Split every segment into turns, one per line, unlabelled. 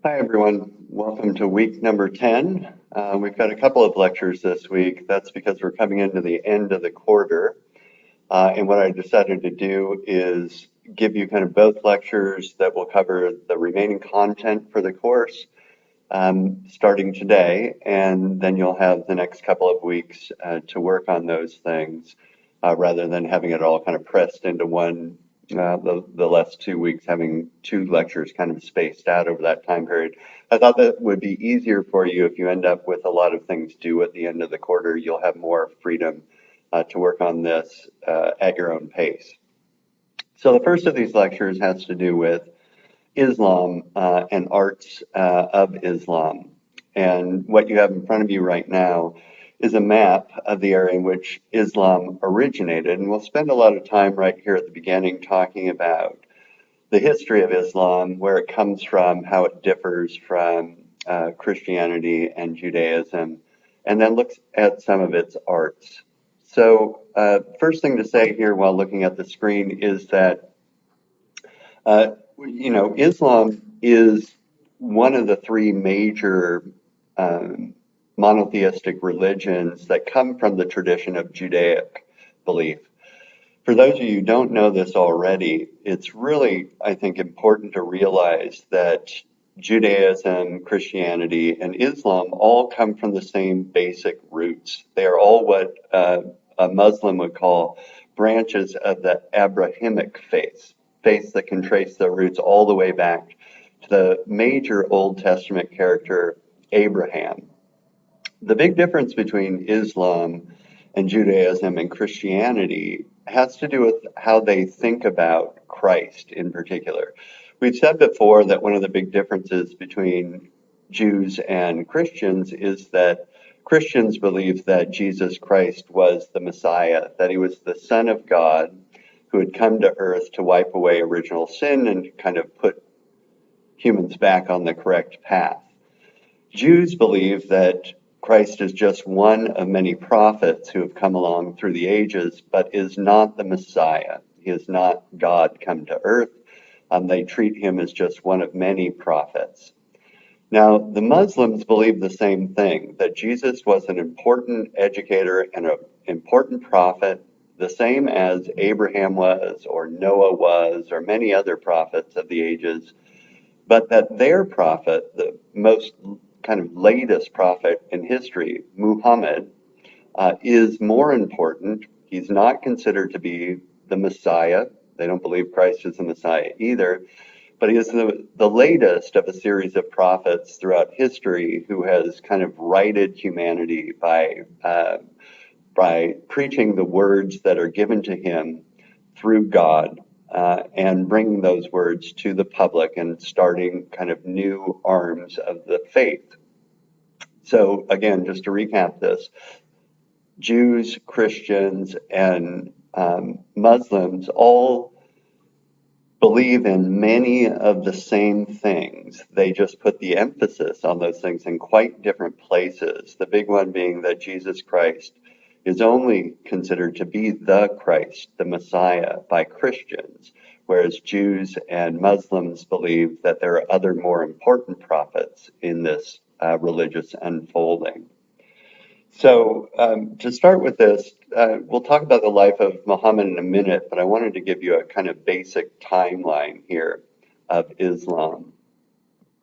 Hi, everyone. Welcome to week number 10. We've got a couple of lectures this week. That's because we're coming into the end of the quarter. And what I decided to do is give you kind of both lectures that will cover the remaining content for the course starting today. And then you'll have the next couple of weeks to work on those things rather than having it all kind of pressed into one the last 2 weeks having two lectures kind of spaced out over that time period. I thought that would be easier for you if you end up with a lot of things due at the end of the quarter. You'll have more freedom to work on this at your own pace. So the first of these lectures has to do with Islam and arts of Islam. And what you have in front of you right now is a map of the area in which Islam originated. And we'll spend a lot of time right here at the beginning talking about the history of Islam, where it comes from, how it differs from Christianity and Judaism, and then looks at some of its arts. So first thing to say here while looking at the screen is that Islam is one of the three major monotheistic religions that come from the tradition of Judaic belief. For those of you who don't know this already, it's really, I think, important to realize that Judaism, Christianity, and Islam all come from the same basic roots. They are all what a Muslim would call branches of the Abrahamic faith that can trace their roots all the way back to the major Old Testament character, Abraham. The big difference between Islam and Judaism and Christianity has to do with how they think about Christ in particular. We've said before that one of the big differences between Jews and Christians is that Christians believe that Jesus Christ was the Messiah, that he was the Son of God who had come to earth to wipe away original sin and kind of put humans back on the correct path. Jews believe that Christ is just one of many prophets who have come along through the ages, but is not the Messiah. He is not God come to earth. They treat him as just one of many prophets. Now, the Muslims believe the same thing, that Jesus was an important educator and an important prophet, the same as Abraham was, or Noah was, or many other prophets of the ages, but that their prophet, the most kind of latest prophet in history, Muhammad, is more important. He's not considered to be the Messiah. They don't believe Christ is the Messiah either, but he is the latest of a series of prophets throughout history who has kind of righted humanity by preaching the words that are given to him through God and bringing those words to the public and starting kind of new arms of the faith. So again, just to recap this, Jews, Christians, and Muslims all believe in many of the same things. They just put the emphasis on those things in quite different places. The big one being that Jesus Christ is only considered to be the Christ, the Messiah, by Christians, whereas Jews and Muslims believe that there are other more important prophets in this religious unfolding. So to start with this, we'll talk about the life of Muhammad in a minute, but I wanted to give you a kind of basic timeline here of Islam.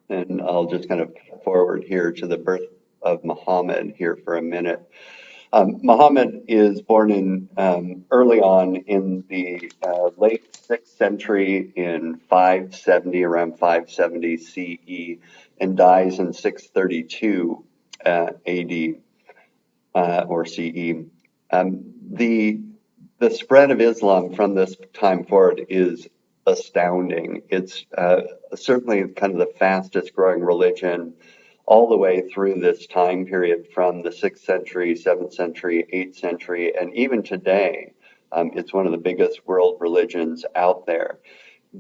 And I'll just kind of forward here to the birth of Muhammad here for a minute. Muhammad is born in early on in the late 6th century in 570, around 570 CE, and dies in 632 AD or CE. The spread of Islam from this time forward is astounding. It's certainly kind of the fastest growing religion all the way through this time period from the 6th century, 7th century, 8th century, and even today. It's one of the biggest world religions out there.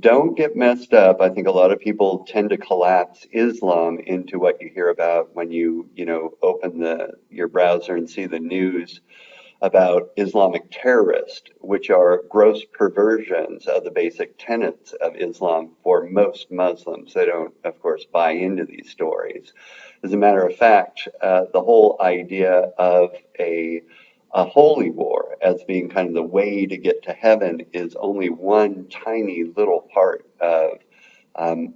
Don't get messed up. I think a lot of people tend to collapse Islam into what you hear about when you open your browser and see the news about Islamic terrorists, which are gross perversions of the basic tenets of Islam for most Muslims. They don't, of course, buy into these stories. As a matter of fact, the whole idea of a holy war as being kind of the way to get to heaven is only one tiny little part of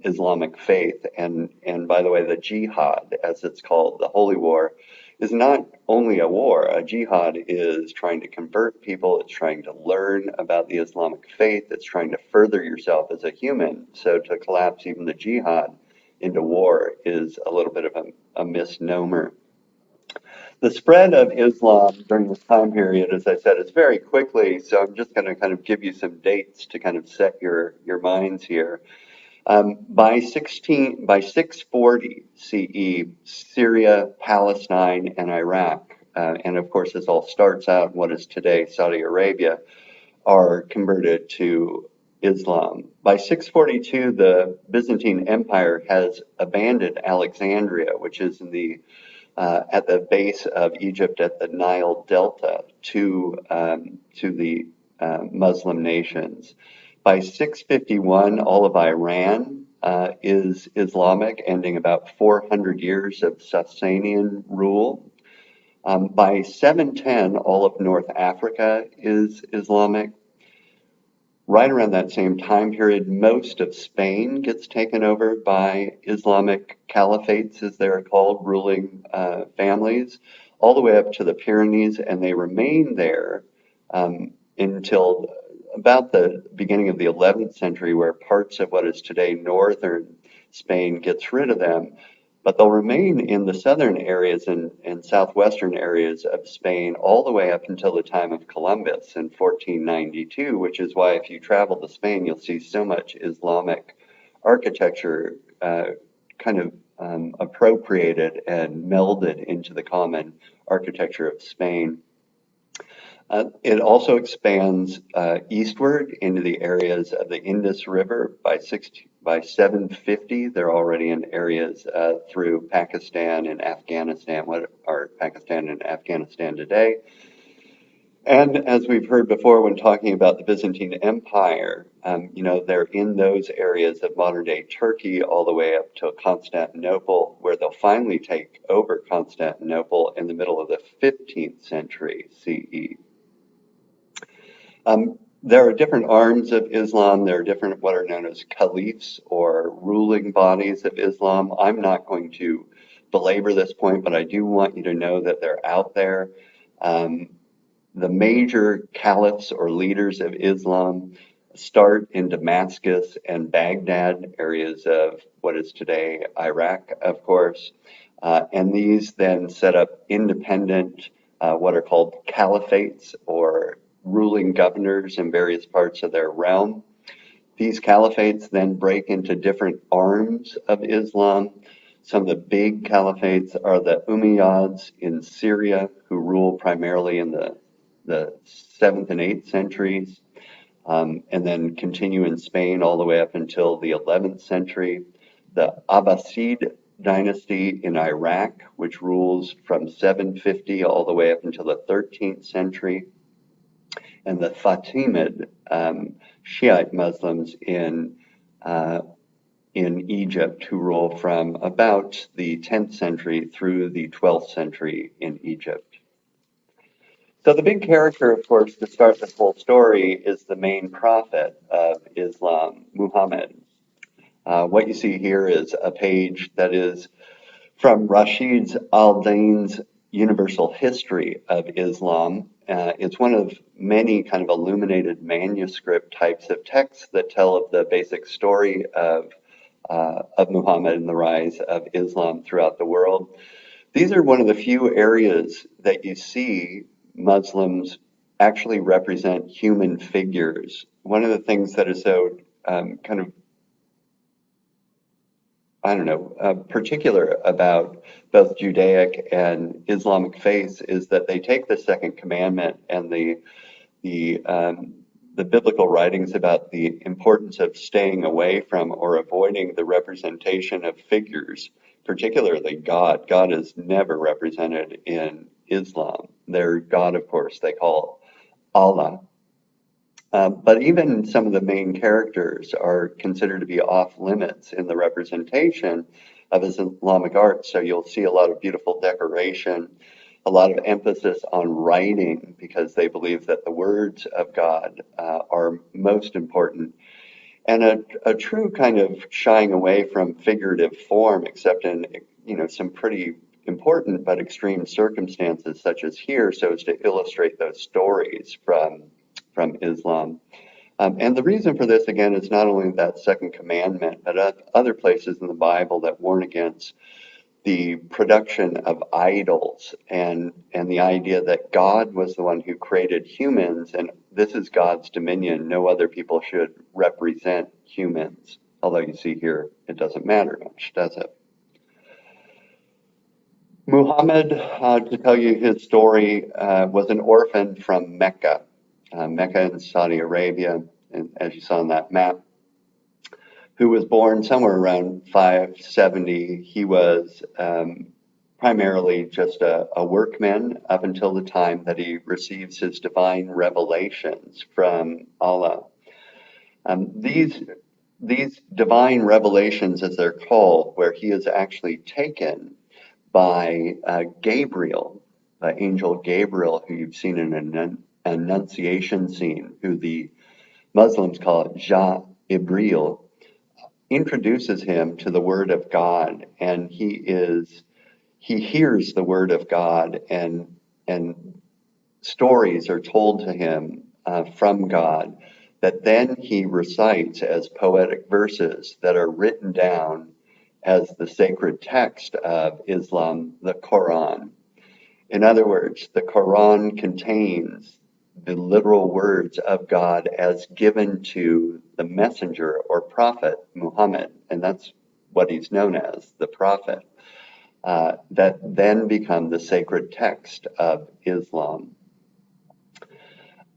Islamic faith. And by the way, the jihad, as it's called, the holy war, is not only a war. A jihad is trying to convert people, it's trying to learn about the Islamic faith, it's trying to further yourself as a human. So to collapse even the jihad into war is a little bit of a misnomer. The spread of Islam during this time period, as I said, is very quickly, so I'm just going to kind of give you some dates to kind of set your minds here. By 640 CE, Syria, Palestine, and Iraq, and of course this all starts out in what is today Saudi Arabia, are converted to Islam. By 642, the Byzantine Empire has abandoned Alexandria, which is in the at the base of Egypt at the Nile Delta, to the Muslim nations. By 651, all of Iran is Islamic, ending about 400 years of Sasanian rule. By 710, all of North Africa is Islamic. Right around that same time period, most of Spain gets taken over by Islamic caliphates, as they're called, ruling families, all the way up to the Pyrenees, and they remain there until about the beginning of the 11th century, where parts of what is today northern Spain gets rid of them. But they'll remain in the southern areas and southwestern areas of Spain all the way up until the time of Columbus in 1492, which is why if you travel to Spain, you'll see so much Islamic architecture kind of appropriated and melded into the common architecture of Spain. It also expands eastward into the areas of the Indus River. By 750, they're already in areas through Pakistan and Afghanistan, what are Pakistan and Afghanistan today. And as we've heard before when talking about the Byzantine Empire, they're in those areas of modern-day Turkey all the way up to Constantinople, where they'll finally take over Constantinople in the middle of the 15th century CE. There are different arms of Islam. There are different what are known as caliphs or ruling bodies of Islam. I'm not going to belabor this point, but I do want you to know that they're out there. The major caliphs or leaders of Islam start in Damascus and Baghdad, areas of what is today Iraq, of course. And these then set up independent, what are called caliphates or ruling governors in various parts of their realm. These caliphates then break into different arms of Islam. Some of the big caliphates are the Umayyads in Syria, who rule primarily in the 7th and 8th centuries, and then continue in Spain all the way up until the 11th century. The Abbasid dynasty in Iraq, which rules from 750 all the way up until the 13th century. And the Fatimid Shiite Muslims in Egypt, who rule from about the 10th century through the 12th century in Egypt. So the big character, of course, to start this whole story is the main prophet of Islam, Muhammad. What you see here is a page that is from Rashid al-Din's Universal History of Islam. It's one of many kind of illuminated manuscript types of texts that tell of the basic story of Muhammad and the rise of Islam throughout the world. These are one of the few areas that you see Muslims actually represent human figures. One of the things that is so particular about both Judaic and Islamic faiths is that they take the second commandment and the biblical writings about the importance of staying away from or avoiding the representation of figures, particularly God. God is never represented in Islam. Their god, of course, they call Allah. But even some of the main characters are considered to be off limits in the representation of Islamic art. So you'll see a lot of beautiful decoration, a lot of emphasis on writing, because they believe that the words of God are most important, and a true kind of shying away from figurative form, except in some pretty important but extreme circumstances, such as here, so as to illustrate those stories from Islam. And the reason for this, again, is not only that second commandment, but other places in the Bible that warn against the production of idols, and the idea that God was the one who created humans, and this is God's dominion. No other people should represent humans. Although you see here, it doesn't matter much, does it? Muhammad, to tell you his story, was an orphan from Mecca. Mecca in Saudi Arabia, and as you saw on that map, who was born somewhere around 570. He was primarily just a workman up until the time that he receives his divine revelations from Allah. These divine revelations, as they're called, where he is actually taken by Gabriel, angel Gabriel, who you've seen in an Annunciation scene, who the Muslims call it Ja Ibril, introduces him to the Word of God, and he hears the Word of God, and stories are told to him from God that then he recites as poetic verses that are written down as the sacred text of Islam, the Quran. In other words, the Quran contains the literal words of God as given to the messenger or prophet Muhammad, and that's what he's known as, the prophet, that then become the sacred text of Islam.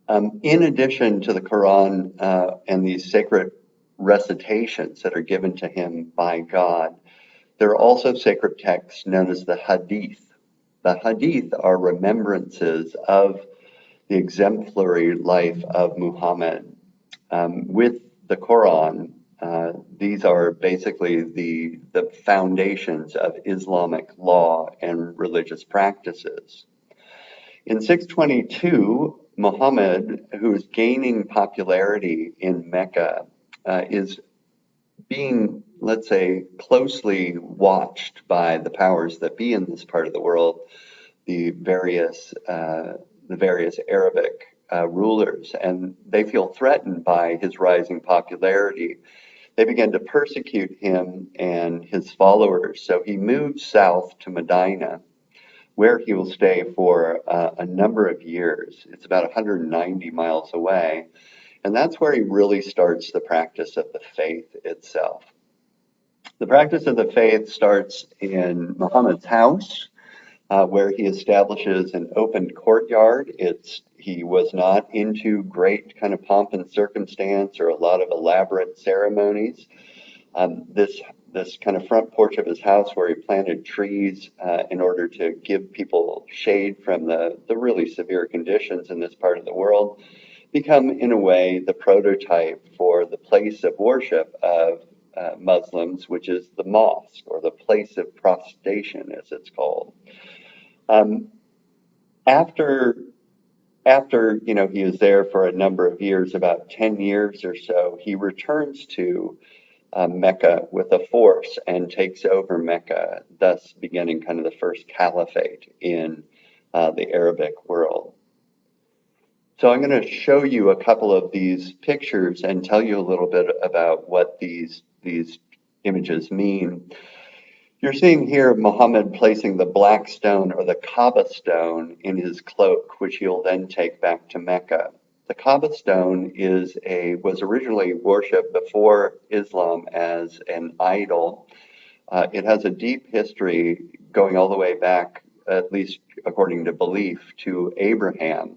In addition to the Quran and these sacred recitations that are given to him by God, there are also sacred texts known as the Hadith. The Hadith are remembrances of the exemplary life of Muhammad. With the Quran, these are basically the foundations of Islamic law and religious practices. In 622, Muhammad, who is gaining popularity in Mecca, is being, let's say, closely watched by the powers that be in this part of the world, the various Arabic rulers, and they feel threatened by his rising popularity. They begin to persecute him and his followers. So he moves south to Medina, where he will stay for a number of years. It's about 190 miles away. And that's where he really starts the practice of the faith itself. The practice of the faith starts in Muhammad's house, where he establishes an open courtyard. He was not into great kind of pomp and circumstance or a lot of elaborate ceremonies. This kind of front porch of his house, where he planted trees in order to give people shade from the really severe conditions in this part of the world, become, in a way, the prototype for the place of worship of Muslims, which is the mosque, or the place of prostration, as it's called. After he is there for a number of years, about 10 years or so, he returns to Mecca with a force and takes over Mecca, thus beginning kind of the first caliphate in the Arabic world. So I'm going to show you a couple of these pictures and tell you a little bit about what these images mean. You're seeing here Muhammad placing the black stone, or the Kaaba stone, in his cloak, which he'll then take back to Mecca. The Kaaba stone was originally worshipped before Islam as an idol. It has a deep history going all the way back, at least according to belief, to Abraham.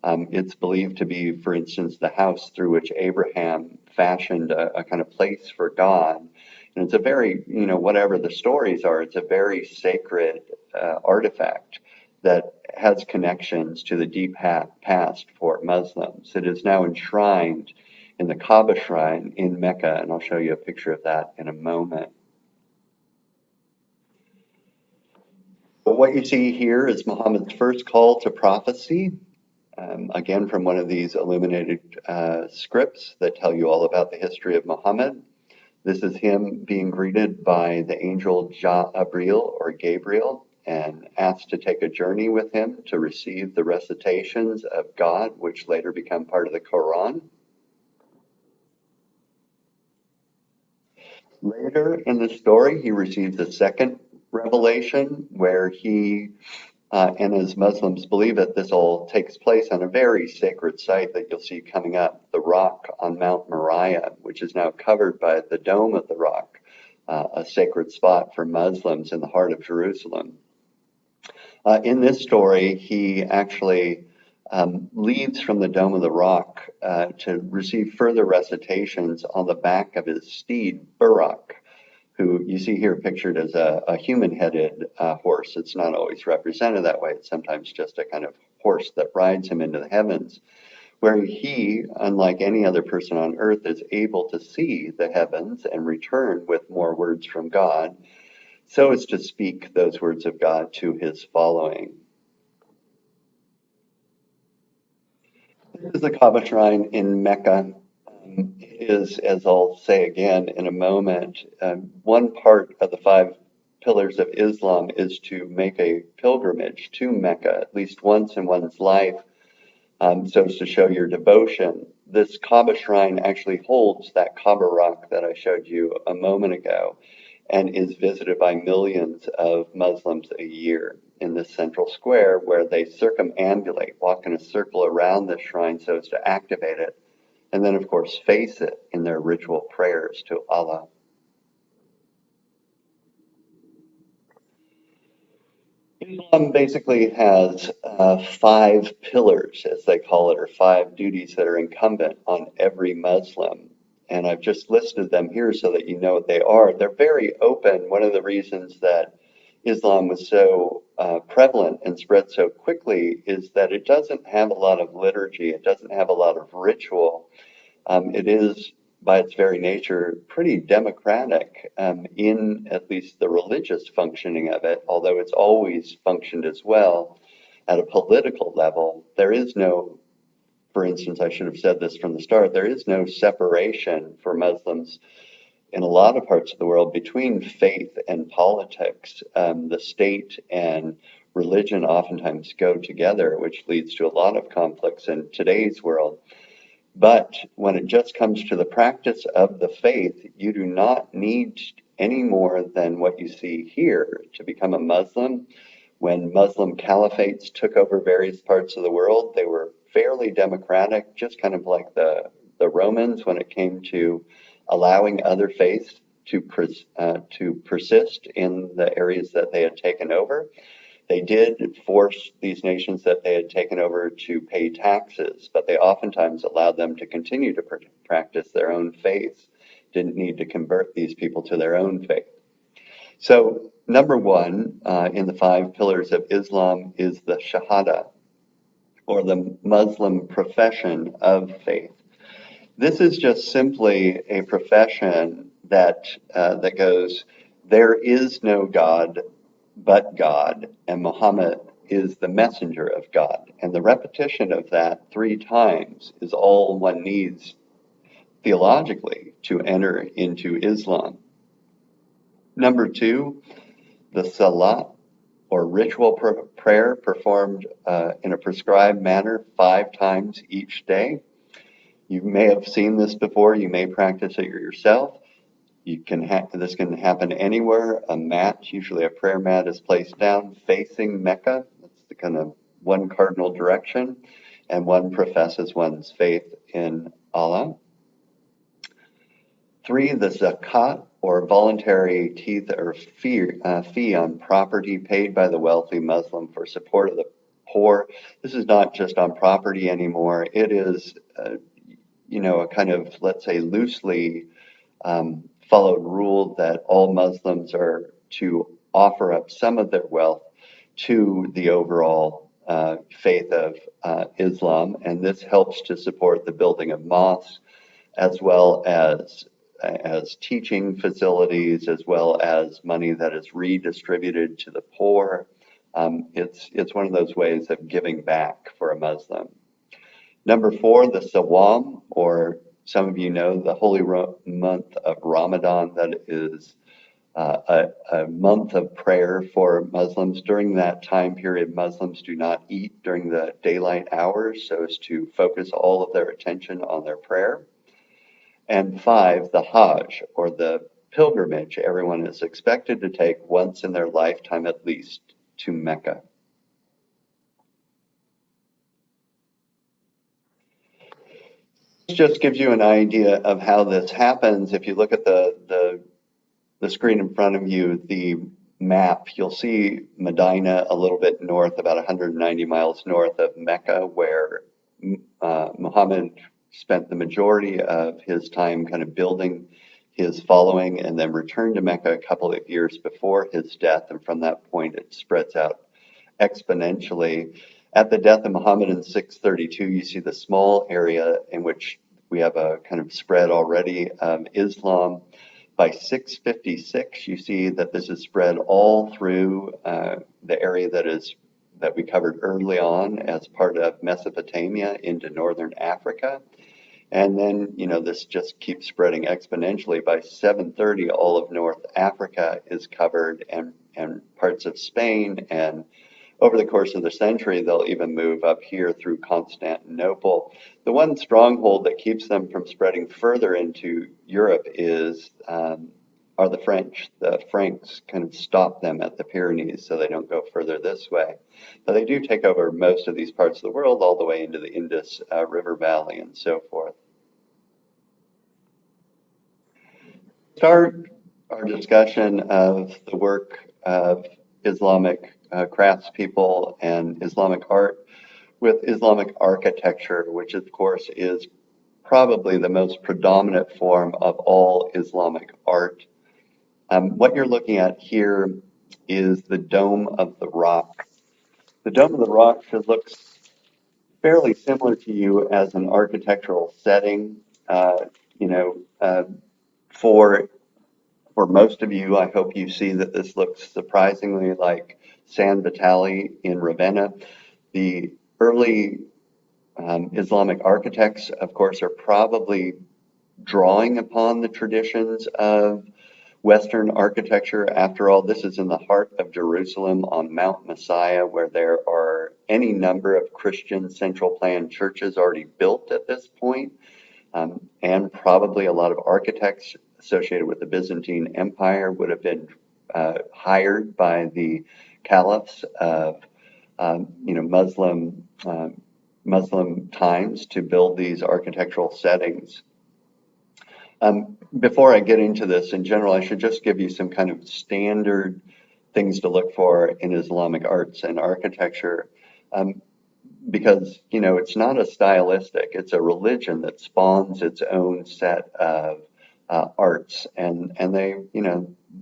It's believed to be, for instance, the house through which Abraham fashioned a kind of place for God. And it's a very, whatever the stories are, it's a very sacred artifact that has connections to the deep past for Muslims. It is now enshrined in the Kaaba shrine in Mecca, and I'll show you a picture of that in a moment. But what you see here is Muhammad's first call to prophecy, again from one of these illuminated scripts that tell you all about the history of Muhammad. This is him being greeted by the angel Gabriel and asked to take a journey with him to receive the recitations of God, which later become part of the Quran. Later in the story, he receives a second revelation where he, and as Muslims believe it, this all takes place on a very sacred site that you'll see coming up, the rock on Mount Moriah, which is now covered by the dome of the rock, a sacred spot for Muslims in the heart of Jerusalem. In this story, he actually leaves from the dome of the rock to receive further recitations on the back of his steed, Buraq, who you see here pictured as a human-headed horse. It's not always represented that way. It's sometimes just a kind of horse that rides him into the heavens, where he, unlike any other person on earth, is able to see the heavens and return with more words from God, so as to speak those words of God to his following. This is the Kaaba shrine in Mecca. It is, as I'll say again in a moment, one part of the 5 pillars of Islam is to make a pilgrimage to Mecca at least once in one's life, so as to show your devotion. This Kaaba shrine actually holds that Kaaba rock that I showed you a moment ago, and is visited by millions of Muslims a year in this central square, where they circumambulate, walk in a circle around the shrine so as to activate it, and then of course face it in their ritual prayers to Allah. Islam basically has 5 pillars, as they call it, or 5 duties that are incumbent on every Muslim. And I've just listed them here so that you know what they are. They're very open. One of the reasons that Islam was so prevalent and spread so quickly is that it doesn't have a lot of liturgy. It doesn't have a lot of ritual. It is, by its very nature, pretty democratic in at least the religious functioning of it, although it's always functioned as well at a political level. There is no, for instance, I should have said this from the start, there is no separation for Muslims in a lot of parts of the world between faith and politics. The state and religion oftentimes go together, which leads to a lot of conflicts in today's world. But when it just comes to the practice of the faith, you do not need any more than what you see here to become a Muslim. When Muslim caliphates took over various parts of the world, they were fairly democratic, just kind of like the Romans when it came to allowing other faiths to persist in the areas that they had taken over. They did force these nations that they had taken over to pay taxes, but they oftentimes allowed them to continue to practice their own faiths, didn't need to convert these people to their own faith. So, number 1 in the 5 pillars of Islam is the Shahada, or the Muslim profession of faith. This is just simply a profession that goes, there is no God but God, and Muhammad is the messenger of God. And the repetition of that 3 times is all one needs theologically to enter into Islam. Number 2, the Salat, or ritual prayer performed in a prescribed manner 5 times each day. You may have seen this before. You may practice it yourself. This can happen anywhere. A mat, usually a prayer mat, is placed down facing Mecca. That's the kind of one cardinal direction, and one professes one's faith in Allah. 3, the zakat, or voluntary tithe or fee on property paid by the wealthy Muslim for support of the poor. This is not just on property anymore. It is, a kind of, let's say, loosely followed rule that all Muslims are to offer up some of their wealth to the overall faith of Islam, and this helps to support the building of mosques as well as teaching facilities, as well as money that is redistributed to the poor. It's one of those ways of giving back for a Muslim. Number 4, the Sawam, or some of you know, the holy month of Ramadan. That is a month of prayer for Muslims. During that time period, Muslims do not eat during the daylight hours so as to focus all of their attention on their prayer. And 5, the Hajj, or the pilgrimage everyone is expected to take once in their lifetime at least to Mecca. This just gives you an idea of how this happens. If you look at the screen in front of you, the map, you'll see Medina a little bit north, about 190 miles north of Mecca, where Muhammad spent the majority of his time kind of building his following, and then returned to Mecca a couple of years before his death. And from that point, it spreads out exponentially. At the death of Muhammad in 632, you see the small area in which we have a kind of spread already of Islam. By 656, you see that this is spread all through the area that we covered early on as part of Mesopotamia into northern Africa. And then, this just keeps spreading exponentially. By 730, all of North Africa is covered, and parts of Spain. And over the course of the century, they'll even move up here through Constantinople. The one stronghold that keeps them from spreading further into Europe are the French. The Franks kind of stop them at the Pyrenees so they don't go further this way. But they do take over most of these parts of the world, all the way into the Indus River Valley and so forth. Start our discussion of the work of Islamic craftspeople and Islamic art with Islamic architecture, which of course is probably the most predominant form of all Islamic art. What you're looking at here is the Dome of the Rock. The Dome of the Rock should look fairly similar to you as an architectural setting. For most of you, I hope you see that this looks surprisingly like San Vitale in Ravenna. The early Islamic architects, of course, are probably drawing upon the traditions of Western architecture. After all, this is in the heart of Jerusalem on Mount Messiah, where there are any number of Christian central plan churches already built at this point, and probably a lot of architects associated with the Byzantine Empire would have been hired by the caliphs of Muslim times to build these architectural settings. Before I get into this in general, I should just give you some kind of standard things to look for in Islamic arts and architecture, because it's not a stylistic, it's a religion that spawns its own set of arts, and they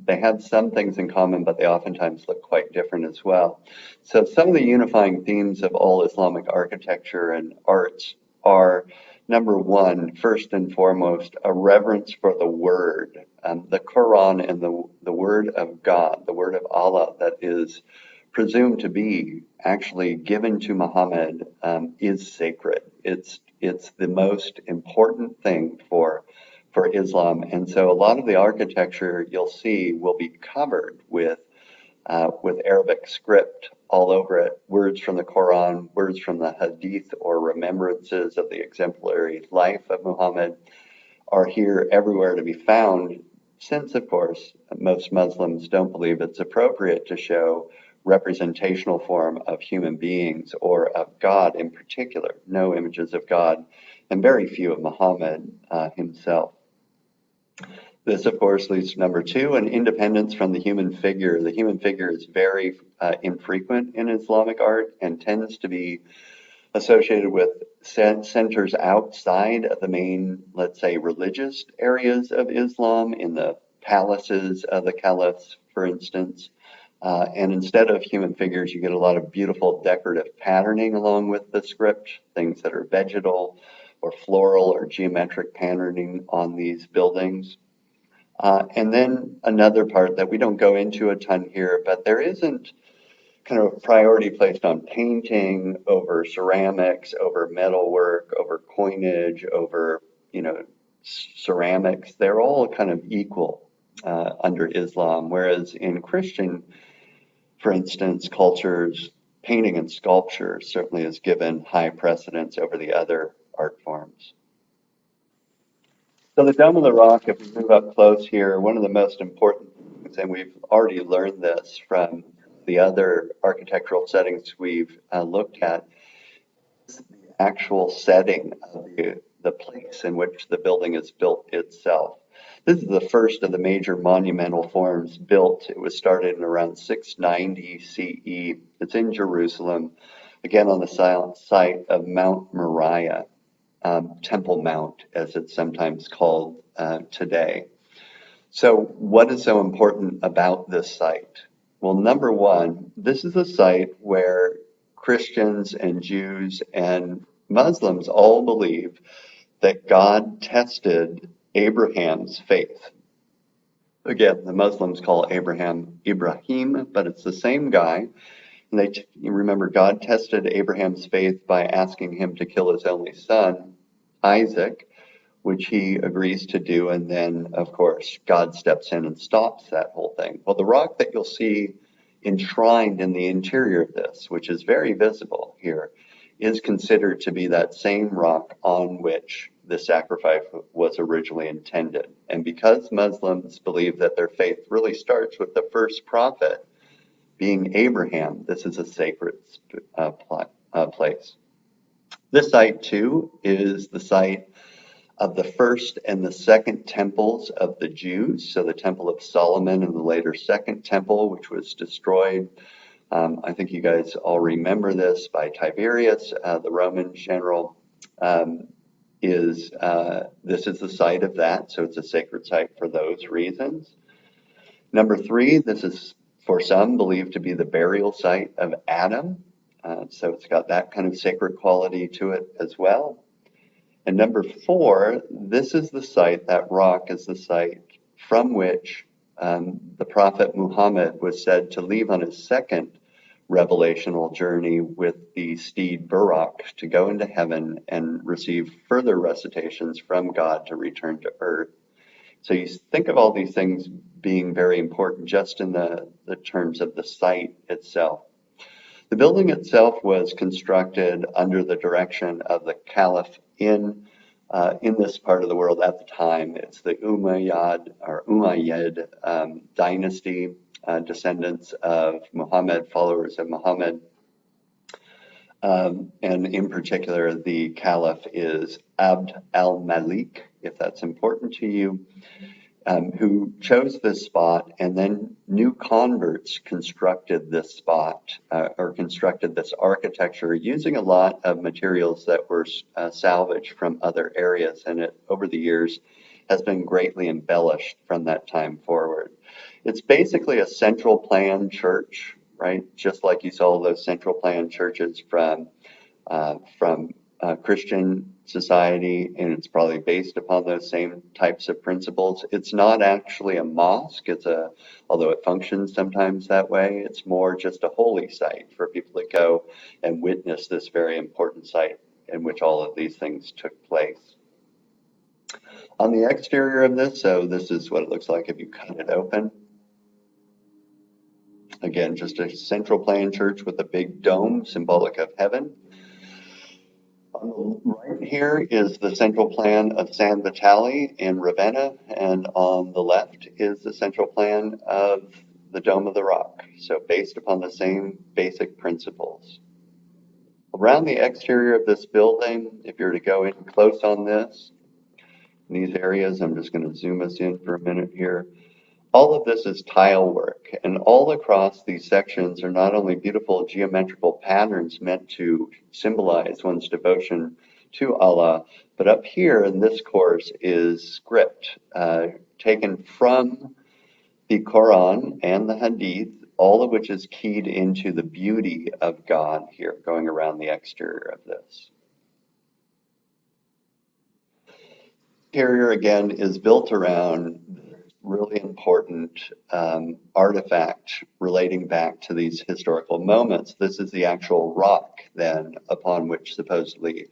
have some things in common, but they oftentimes look quite different as well. So some of the unifying themes of all Islamic architecture and arts are, number one, first and foremost, a reverence for the word. The Quran and the word of God, the word of Allah that is presumed to be actually given to Muhammad, is sacred. It's the most important thing for Islam. And so a lot of the architecture you'll see will be covered with Arabic script all over it, words from the Quran, words from the Hadith, or remembrances of the exemplary life of Muhammad are here everywhere to be found, since, of course, most Muslims don't believe it's appropriate to show representational form of human beings or of God in particular, no images of God, and very few of Muhammad himself. This, of course, leads to number two, an independence from the human figure. The human figure is very infrequent in Islamic art and tends to be associated with centers outside of the main, let's say, religious areas of Islam, in the palaces of the caliphs, for instance. And instead of human figures, you get a lot of beautiful decorative patterning along with the script, things that are vegetal or floral or geometric patterning on these buildings. And then another part that we don't go into a ton here, but there isn't kind of priority placed on painting over ceramics, over metalwork, over coinage, over, ceramics. They're all kind of equal under Islam, whereas in Christian, for instance, cultures, painting and sculpture certainly is given high precedence over the other art forms. So the Dome of the Rock, if we move up close here, one of the most important things, and we've already learned this from the other architectural settings we've looked at, is the actual setting of the place in which the building is built itself. This is the first of the major monumental forms built. It was started in around 690 CE. It's in Jerusalem, again on the site of Mount Moriah. Temple Mount, as it's sometimes called today. So what is so important about this site? Well, number one, this is a site where Christians and Jews and Muslims all believe that God tested Abraham's faith. Again, the Muslims call Abraham Ibrahim, but it's the same guy. And you remember, God tested Abraham's faith by asking him to kill his only son, Isaac, which he agrees to do. And then, of course, God steps in and stops that whole thing. Well, the rock that you'll see enshrined in the interior of this, which is very visible here, is considered to be that same rock on which the sacrifice was originally intended. And because Muslims believe that their faith really starts with the first prophet, being Abraham, this is a sacred place. This site, too, is the site of the first and the second temples of the Jews. So the Temple of Solomon and the later Second Temple, which was destroyed. I think you guys all remember this by Tiberius, the Roman general. This is the site of that, so it's a sacred site for those reasons. Number three, this is for some believed to be the burial site of Adam. So it's got that kind of sacred quality to it as well. And number four, this is the site, that rock is the site from which the prophet Muhammad was said to leave on his second revelational journey with the steed Buraq to go into heaven and receive further recitations from God to return to earth. So you think of all these things being very important just in the terms of the site itself. The building itself was constructed under the direction of the Caliph in this part of the world at the time. It's the Umayyad dynasty, descendants of Muhammad, followers of Muhammad. And in particular, the Caliph is Abd al-Malik, if that's important to you, who chose this spot, and then new converts constructed this spot or constructed this architecture using a lot of materials that were salvaged from other areas, and it over the years has been greatly embellished from that time forward. It's basically a central plan church, right? Just like you saw those central plan churches from Christian society, and it's probably based upon those same types of principles. It's not actually a mosque. Although it functions sometimes that way, it's more just a holy site for people to go and witness this very important site in which all of these things took place. On the exterior of this, so this is what it looks like if you cut it open. Again, just a central plan church with a big dome, symbolic of heaven. On the right here is the central plan of San Vitale in Ravenna, and on the left is the central plan of the Dome of the Rock, so based upon the same basic principles. Around the exterior of this building, if you're to go in close on this, in these areas, I'm just going to zoom us in for a minute here. All of this is tile work, and all across these sections are not only beautiful geometrical patterns meant to symbolize one's devotion to Allah, but up here in this course is script taken from the Quran and the Hadith all of which is keyed into the beauty of God here going around the exterior of this. Interior, again, is built around really important artifact relating back to these historical moments. This is the actual rock, then, upon which supposedly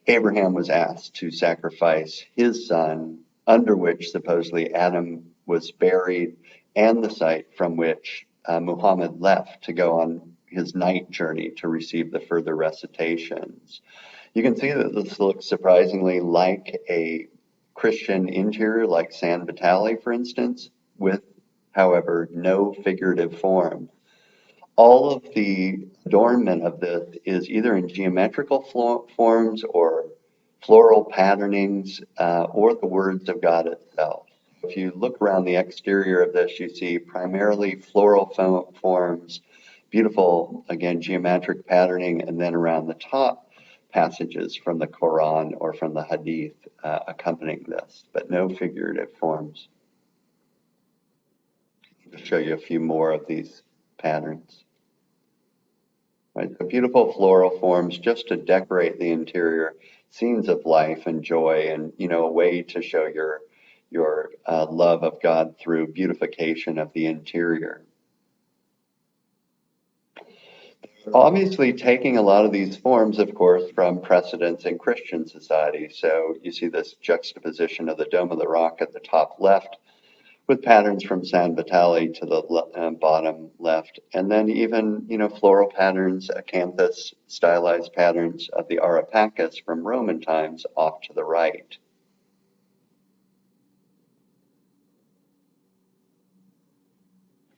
Abraham was asked to sacrifice his son, under which supposedly Adam was buried, and the site from which Muhammad left to go on his night journey to receive the further recitations. You can see that this looks surprisingly like a Christian interior, like San Vitale, for instance, with, however, no figurative form. All of the adornment of this is either in geometrical forms or floral patternings or the words of God itself. If you look around the exterior of this, you see primarily floral forms, beautiful, again, geometric patterning, and then around the top, passages from the Quran or from the Hadith accompanying this, but no figurative forms. I'll show you a few more of these patterns. Right, the beautiful floral forms just to decorate the interior, scenes of life and joy, and a way to show your love of God through beautification of the interior. Obviously taking a lot of these forms, of course, from precedents in Christian society. So you see this juxtaposition of the Dome of the Rock at the top left with patterns from San Vitale to the bottom left. And then even, floral patterns, acanthus stylized patterns of the Arapacus from Roman times off to the right.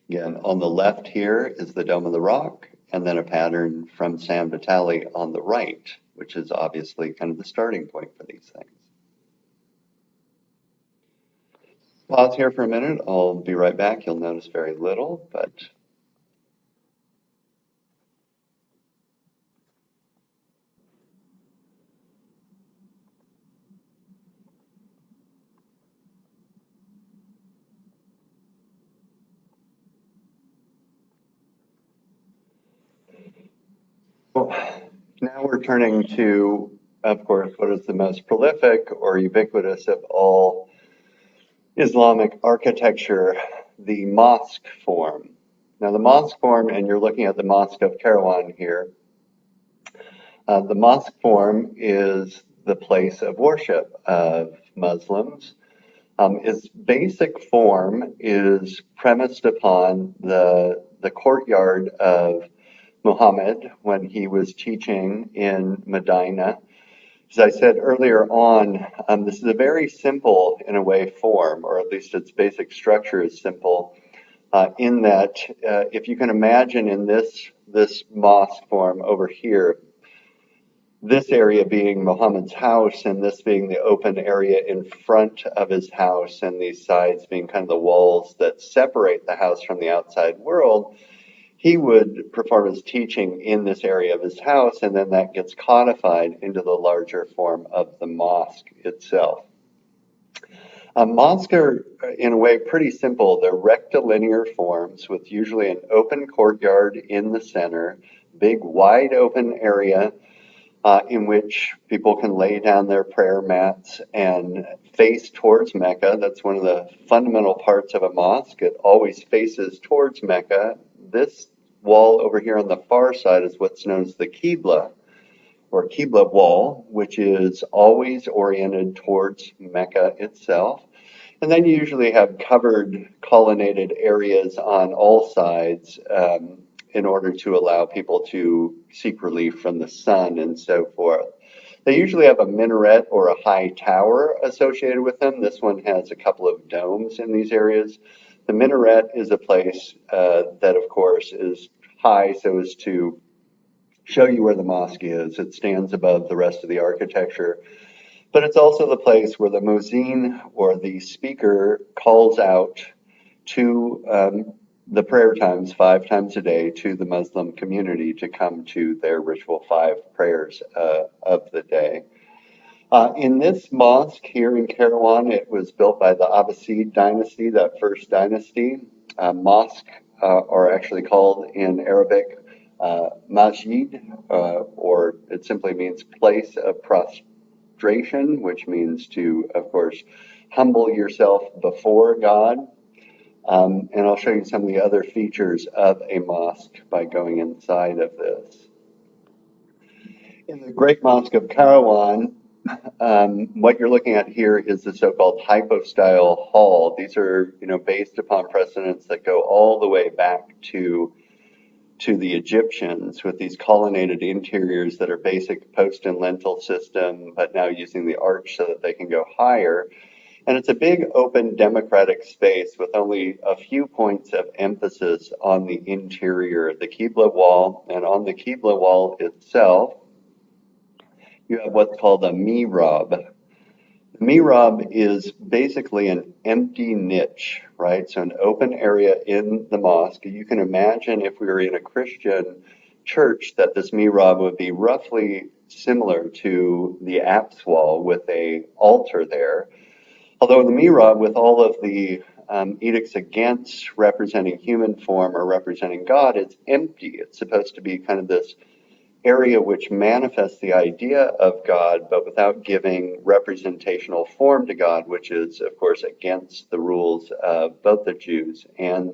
Again, on the left here is the Dome of the Rock, and then a pattern from San Vitale on the right, which is obviously kind of the starting point for these things. Pause here for a minute. I'll be right back. You'll notice very little, but now we're turning to, of course, what is the most prolific or ubiquitous of all Islamic architecture, the mosque form. Now, the mosque form, and you're looking at the Mosque of Kairouan here, the mosque form is the place of worship of Muslims. Its basic form is premised upon the courtyard of Muhammad when he was teaching in Medina. As I said earlier on, this is a very simple, in a way, form, or at least its basic structure is simple, in that if you can imagine in this mosque form over here, this area being Muhammad's house and this being the open area in front of his house and these sides being kind of the walls that separate the house from the outside world, he would perform his teaching in this area of his house, and then that gets codified into the larger form of the mosque itself. Mosques are, in a way, pretty simple. They're rectilinear forms with usually an open courtyard in the center, big wide open area in which people can lay down their prayer mats and face towards Mecca. That's one of the fundamental parts of a mosque. It always faces towards Mecca. This wall over here on the far side is what's known as the Qibla, or Qibla wall, which is always oriented towards Mecca itself. And then you usually have covered colonnaded areas on all sides in order to allow people to seek relief from the sun and so forth. They usually have a minaret or a high tower associated with them. This one has a couple of domes in these areas. The minaret is a place that, of course, is high so as to show you where the mosque is. It stands above the rest of the architecture. But it's also the place where the muezzin, or the speaker, calls out to the prayer times 5 times a day to the Muslim community to come to their ritual 5 prayers of the day. In this mosque here in Kairouan, it was built by the Abbasid dynasty, that first dynasty. Mosque are actually called in Arabic masjid, or it simply means place of prostration, which means to, of course, humble yourself before God. And I'll show you some of the other features of a mosque by going inside of this. In the Great Mosque of Kairouan, what you're looking at here is the so-called hypostyle hall. These are, based upon precedents that go all the way back to the Egyptians, with these colonnaded interiors that are basic post and lintel system, but now using the arch so that they can go higher. And it's a big, open, democratic space with only a few points of emphasis on the interior, the Qibla wall, and on the Qibla wall itself, you have what's called a mihrab. The mihrab is basically an empty niche, right? So an open area in the mosque. You can imagine if we were in a Christian church that this mihrab would be roughly similar to the apse wall with a altar there. Although the mihrab, with all of the edicts against representing human form or representing God, it's empty. It's supposed to be kind of this area which manifests the idea of God, but without giving representational form to God, which is, of course, against the rules of both the Jews and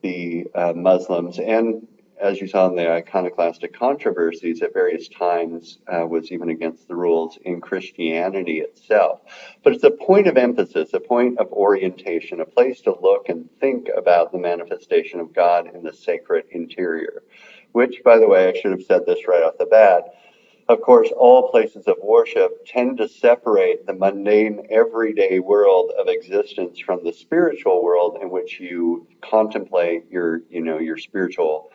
the Muslims. And as you saw in the iconoclastic controversies at various times, was even against the rules in Christianity itself. But it's a point of emphasis, a point of orientation, a place to look and think about the manifestation of God in the sacred interior. Which, by the way, I should have said this right off the bat. Of course, all places of worship tend to separate the mundane, everyday world of existence from the spiritual world in which you contemplate your spiritual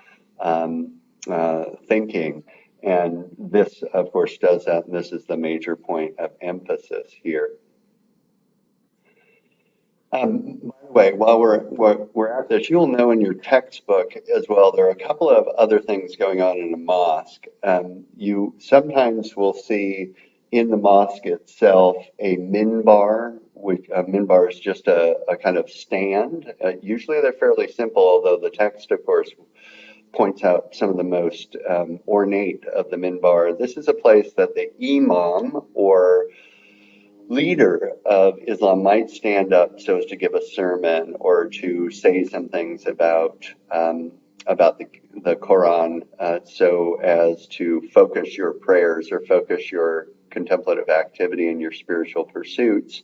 thinking. And this, of course, does that. And this is the major point of emphasis here. By the way, while we're at this, you'll know in your textbook as well, there are a couple of other things going on in a mosque. You sometimes will see in the mosque itself a minbar, which a minbar is just a kind of stand. Usually they're fairly simple, although the text, of course, points out some of the most ornate of the minbar. This is a place that the imam or leader of Islam might stand up so as to give a sermon or to say some things about the Quran, so as to focus your prayers or focus your contemplative activity and your spiritual pursuits.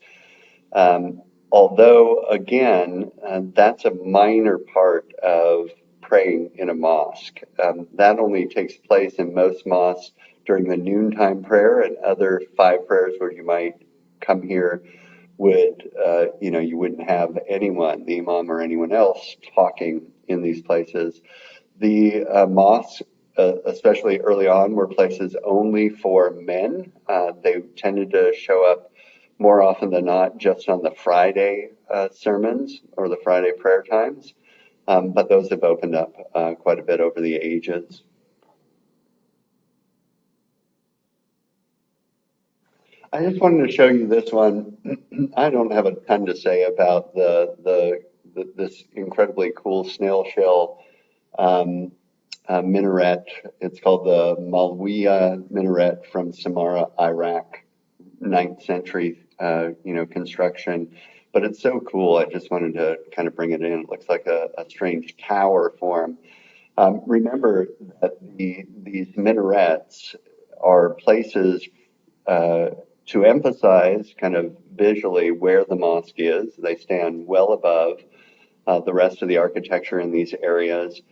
Although, again, that's a minor part of praying in a mosque. That only takes place in most mosques during the noontime prayer, and other 5 prayers where you might come here would, you wouldn't have anyone, the imam or anyone else, talking in these places. The mosques, especially early on, were places only for men. They tended to show up more often than not just on the Friday sermons or the Friday prayer times, but those have opened up quite a bit over the ages. I just wanted to show you this one. I don't have a ton to say about this incredibly cool snail shell minaret. It's called the Malwiya minaret from Samarra, Iraq, 9th century, construction. But it's so cool. I just wanted to kind of bring it in. It looks like a strange tower form. Remember that these minarets are places to emphasize kind of visually where the mosque is. They stand well above the rest of the architecture in these areas.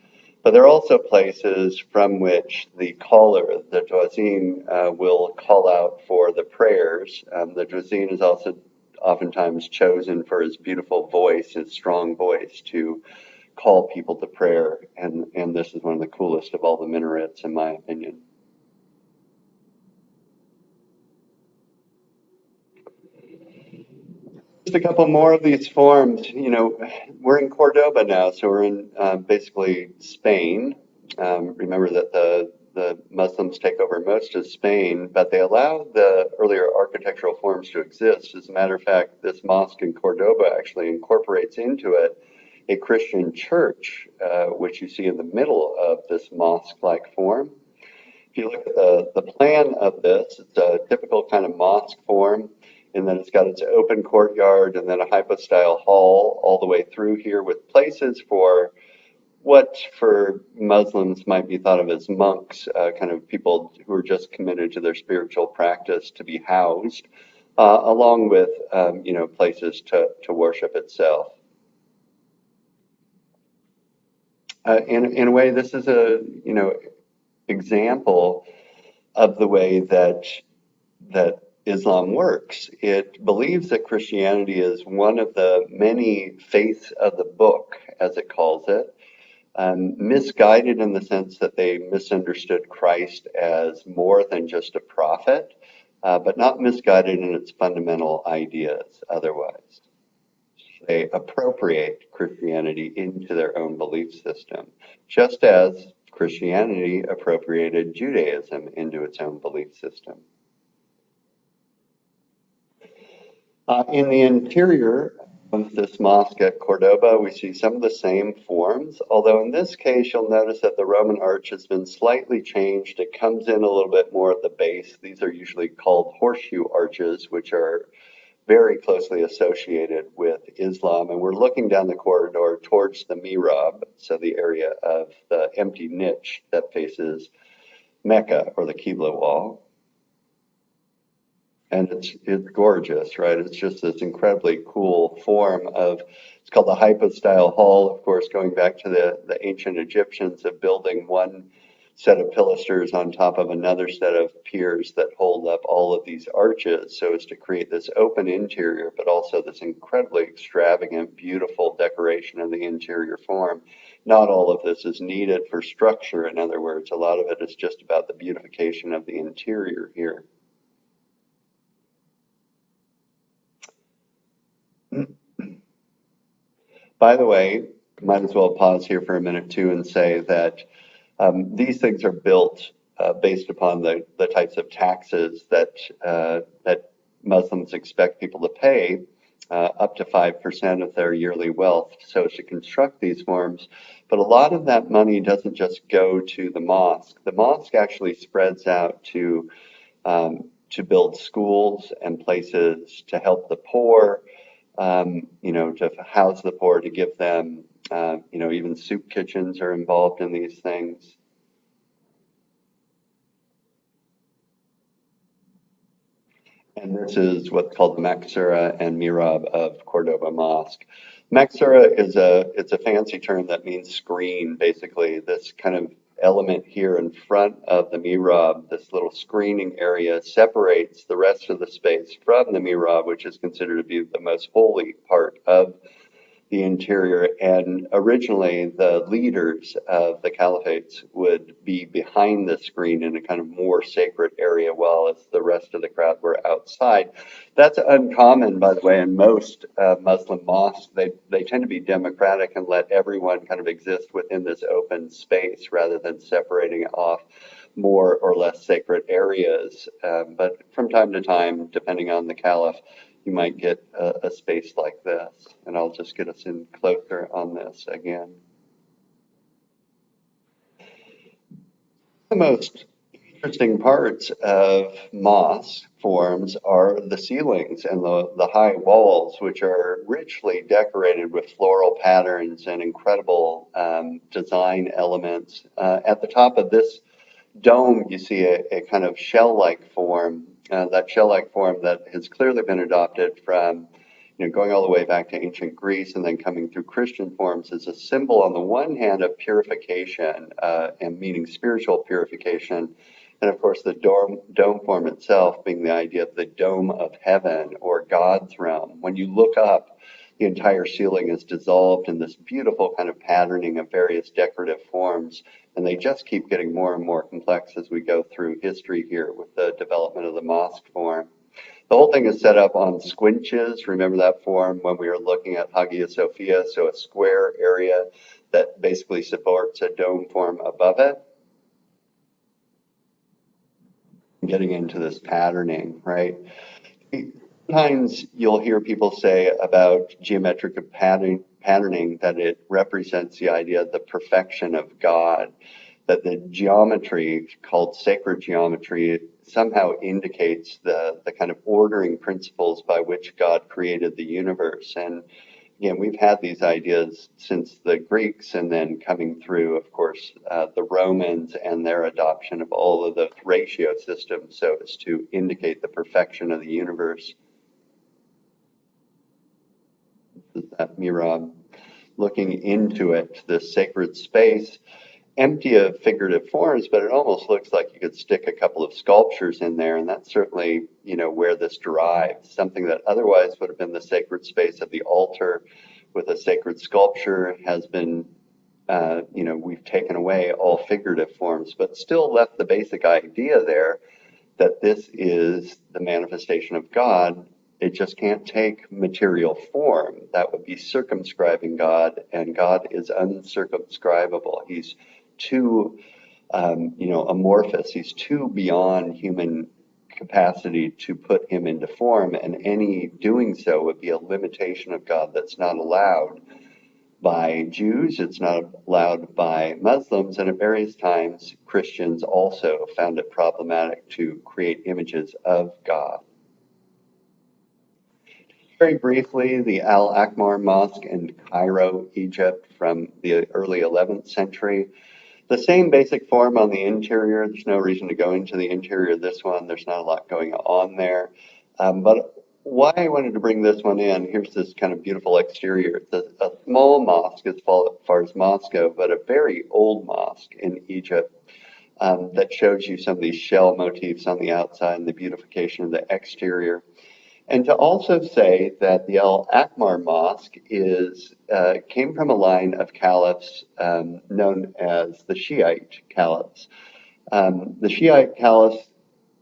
But there are also places from which the caller, the Dwazin, will call out for the prayers. The Dwazin is also oftentimes chosen for his beautiful voice, his strong voice, to call people to prayer. And this is one of the coolest of all the minarets, in my opinion. Just a couple more of these forms. We're in Cordoba now, so we're in basically Spain. Remember that the Muslims take over most of Spain, but they allow the earlier architectural forms to exist. As a matter of fact, this mosque in Cordoba actually incorporates into it a Christian church, which you see in the middle of this mosque-like form. If you look at the plan of this, it's a typical kind of mosque form, and then it's got its open courtyard and then a hypostyle hall all the way through here with places for what for Muslims might be thought of as monks, kind of people who are just committed to their spiritual practice to be housed, along with places to worship itself. In a way, this is a example of the way that Islam works. It believes that Christianity is one of the many faiths of the book, as it calls it. Misguided in the sense that they misunderstood Christ as more than just a prophet, but not misguided in its fundamental ideas otherwise. They appropriate Christianity into their own belief system, just as Christianity appropriated Judaism into its own belief system. In the interior of this mosque at Cordoba, we see some of the same forms, although in this case you'll notice that the Roman arch has been slightly changed. It comes in a little bit more at the base. These are usually called horseshoe arches, which are very closely associated with Islam. And we're looking down the corridor towards the mihrab, so the area of the empty niche that faces Mecca, or the Qibla wall. And it's gorgeous, right? It's just this incredibly cool form of, it's called the hypostyle hall, of course, going back to the ancient Egyptians of building one set of pilasters on top of another set of piers that hold up all of these arches so as to create this open interior, but also this incredibly extravagant, beautiful decoration of the interior form. Not all of this is needed for structure, in other words. A lot of it is just about the beautification of the interior here. By the way, might as well pause here for a minute too and say that these things are built based upon the types of taxes that Muslims expect people to pay, up to 5% of their yearly wealth, so as to construct these forms. But a lot of that money doesn't just go to the mosque. The mosque actually spreads out to build schools and places to help the poor, to house the poor, to give them, even soup kitchens are involved in these things. And this is what's called the Maksura and Mihrab of Cordoba Mosque. Maksura it's a fancy term that means screen, basically. This kind of element here in front of the mihrab, this little screening area, separates the rest of the space from the mihrab, which is considered to be the most holy part of the interior. And originally, the leaders of the caliphates would be behind the screen in a kind of more sacred area, while the rest of the crowd were outside. That's uncommon, by the way, in most Muslim mosques. They tend to be democratic and let everyone kind of exist within this open space rather than separating it off more or less sacred areas. But from time to time, depending on the caliph, you might get a space like this. And I'll just get us in closer on this again. The most interesting parts of mosque forms are the ceilings and the high walls, which are richly decorated with floral patterns and incredible design elements. At the top of this dome, you see a kind of shell-like form, that shell-like form that has clearly been adopted from, going all the way back to ancient Greece and then coming through Christian forms, as a symbol on the one hand of purification, and meaning spiritual purification, and of course the dome form itself being the idea of the dome of heaven or God's realm. When you look up, the entire ceiling is dissolved in this beautiful kind of patterning of various decorative forms, and they just keep getting more and more complex as we go through history here with the development of the mosque form. The whole thing is set up on squinches. Remember that form when we were looking at Hagia Sophia, so a square area that basically supports a dome form above it. Getting into this patterning, right? Sometimes you'll hear people say about geometric patterning that it represents the idea of the perfection of God, that the geometry called sacred geometry somehow indicates the kind of ordering principles by which God created the universe. And again, we've had these ideas since the Greeks, and then coming through, of course, the Romans and their adoption of all of the ratio systems so as to indicate the perfection of the universe. This is that Mirab looking into it, this sacred space, empty of figurative forms, but it almost looks like you could stick a couple of sculptures in there, and that's certainly, where this derives. Something that otherwise would have been the sacred space of the altar with a sacred sculpture has been, we've taken away all figurative forms, but still left the basic idea there that this is the manifestation of God. It just can't take material form. That would be circumscribing God, and God is uncircumscribable. He's too, amorphous. He's too beyond human capacity to put him into form, and any doing so would be a limitation of God that's not allowed by Jews, it's not allowed by Muslims, and at various times Christians also found it problematic to create images of God. Very briefly, the Al-Aqmar Mosque in Cairo, Egypt, from the early 11th century. The same basic form on the interior. There's no reason to go into the interior of this one. There's not a lot going on there. But why I wanted to bring this one in, here's this kind of beautiful exterior. It's a small mosque as far as Moscow, but a very old mosque in Egypt that shows you some of these shell motifs on the outside and the beautification of the exterior. And to also say that the Al-Aqmar Mosque came from a line of caliphs known as the Shiite caliphs. The Shiite caliphs